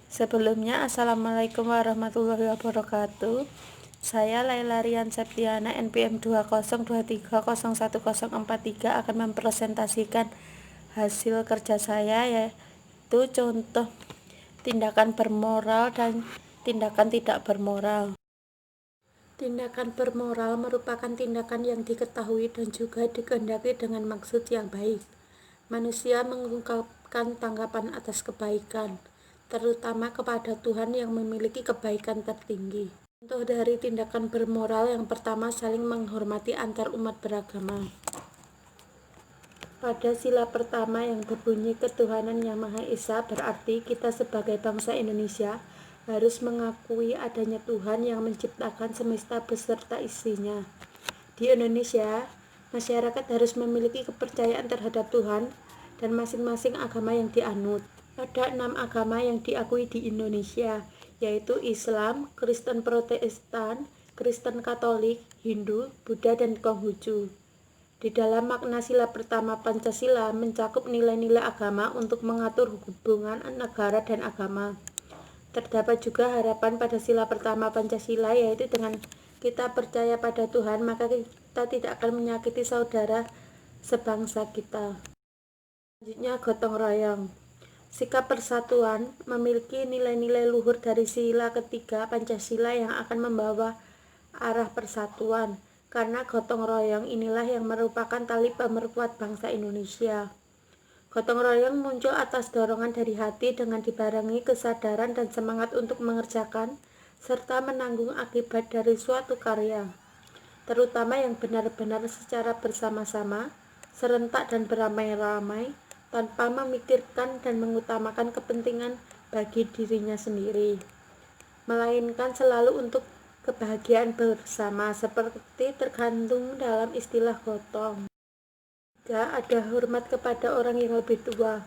Sebelumnya, Assalamualaikum warahmatullahi wabarakatuh. Saya Laila Rian Septiana, NPM 202301043 akan mempresentasikan hasil kerja saya, yaitu contoh tindakan bermoral dan tindakan tidak bermoral. Tindakan bermoral merupakan tindakan yang diketahui dan juga dikehendaki dengan maksud yang baik. Manusia mengungkapkan tanggapan atas kebaikan, terutama kepada Tuhan yang memiliki kebaikan tertinggi. Contoh dari tindakan bermoral yang pertama, saling menghormati antar umat beragama. Pada sila pertama yang berbunyi ketuhanan yang Maha Esa, berarti kita sebagai bangsa Indonesia harus mengakui adanya Tuhan yang menciptakan semesta beserta isinya. Di Indonesia, masyarakat harus memiliki kepercayaan terhadap Tuhan dan masing-masing agama yang dianut. Ada 6 agama yang diakui di Indonesia, yaitu Islam, Kristen Protestan, Kristen Katolik, Hindu, Buddha, dan Konghucu. Di dalam makna sila pertama Pancasila mencakup nilai-nilai agama untuk mengatur hubungan negara dan agama. Terdapat juga harapan pada sila pertama Pancasila, yaitu dengan kita percaya pada Tuhan, maka kita tidak akan menyakiti saudara sebangsa kita. Selanjutnya, gotong royong. Sikap persatuan memiliki nilai-nilai luhur dari sila ketiga Pancasila yang akan membawa arah persatuan, karena gotong royong inilah yang merupakan tali pemersatu bangsa Indonesia. Gotong royong muncul atas dorongan dari hati dengan dibarengi kesadaran dan semangat untuk mengerjakan serta menanggung akibat dari suatu karya, terutama yang benar-benar secara bersama-sama, serentak dan beramai-ramai, tanpa memikirkan dan mengutamakan kepentingan bagi dirinya sendiri, melainkan selalu untuk kebahagiaan bersama, seperti tergantung dalam istilah gotong. Ada hormat kepada orang yang lebih tua.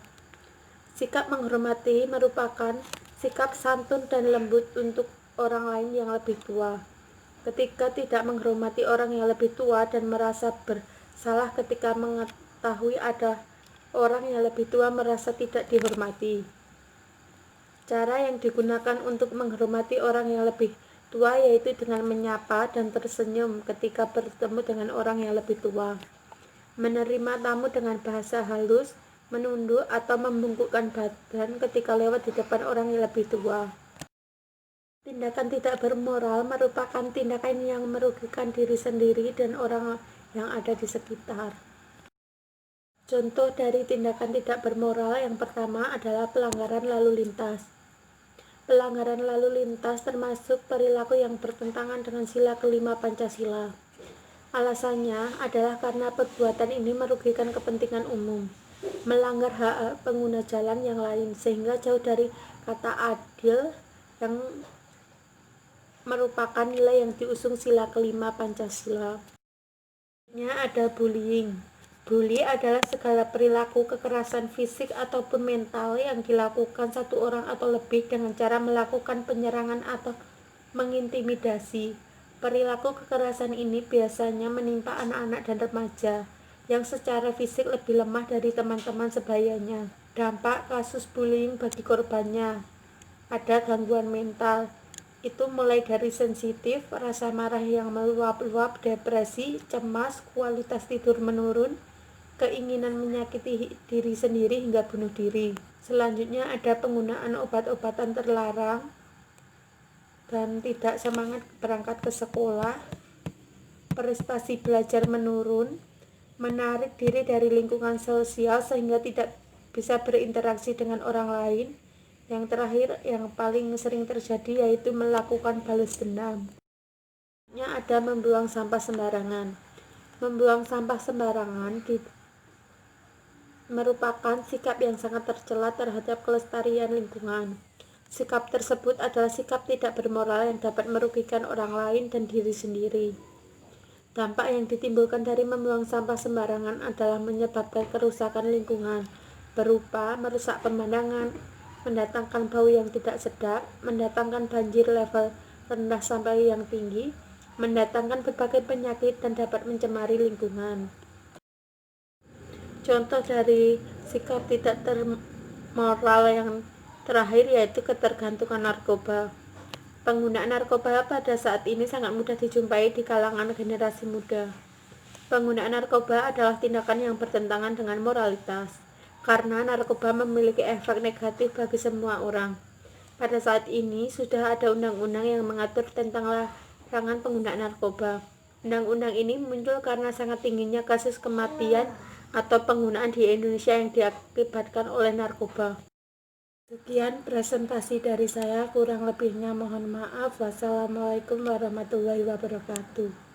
Sikap menghormati merupakan sikap santun dan lembut untuk orang lain yang lebih tua. Ketika tidak menghormati orang yang lebih tua dan merasa bersalah ketika mengetahui ada orang yang lebih tua merasa tidak dihormati. Cara yang digunakan untuk menghormati orang yang lebih tua yaitu dengan menyapa dan tersenyum ketika bertemu dengan orang yang lebih tua, menerima tamu dengan bahasa halus, menunduk atau membungkukkan badan ketika lewat di depan orang yang lebih tua. Tindakan tidak bermoral merupakan tindakan yang merugikan diri sendiri dan orang yang ada di sekitar. Contoh dari tindakan tidak bermoral yang pertama adalah pelanggaran lalu lintas. Pelanggaran lalu lintas termasuk perilaku yang bertentangan dengan sila kelima Pancasila. Alasannya adalah karena perbuatan ini merugikan kepentingan umum, melanggar hak pengguna jalan yang lain, sehingga jauh dari kata adil yang merupakan nilai yang diusung sila kelima Pancasila. Ada bullying. Bully adalah segala perilaku kekerasan fisik ataupun mental yang dilakukan satu orang atau lebih dengan cara melakukan penyerangan atau mengintimidasi. Perilaku kekerasan ini biasanya menimpa anak-anak dan remaja yang secara fisik lebih lemah dari teman-teman sebayanya. Dampak kasus bullying bagi korbannya: ada gangguan mental, itu mulai dari sensitif, rasa marah yang meluap-luap, depresi, cemas, kualitas tidur menurun, keinginan menyakiti diri sendiri hingga bunuh diri. Selanjutnya ada penggunaan obat-obatan terlarang dan tidak semangat berangkat ke sekolah, prestasi belajar menurun, menarik diri dari lingkungan sosial sehingga tidak bisa berinteraksi dengan orang lain. Yang terakhir, yang paling sering terjadi yaitu melakukan balas dendam. Ada membuang sampah sembarangan. Membuang sampah sembarangan merupakan sikap yang sangat tercela terhadap kelestarian lingkungan. Sikap tersebut adalah sikap tidak bermoral yang dapat merugikan orang lain dan diri sendiri. Dampak yang ditimbulkan dari membuang sampah sembarangan adalah menyebabkan kerusakan lingkungan, berupa merusak pemandangan, mendatangkan bau yang tidak sedap, mendatangkan banjir level rendah sampai yang tinggi, mendatangkan berbagai penyakit dan dapat mencemari lingkungan. Contoh dari sikap tidak termoral yang terakhir yaitu ketergantungan narkoba. Penggunaan narkoba pada saat ini sangat mudah dijumpai di kalangan generasi muda. Penggunaan narkoba adalah tindakan yang bertentangan dengan moralitas, karena narkoba memiliki efek negatif bagi semua orang. Pada saat ini sudah ada undang-undang yang mengatur tentang larangan penggunaan narkoba. Undang-undang ini muncul karena sangat tingginya kasus kematian atau penggunaan di Indonesia yang diakibatkan oleh narkoba. Sekian presentasi dari saya, kurang lebihnya mohon maaf. Wassalamualaikum warahmatullahi wabarakatuh.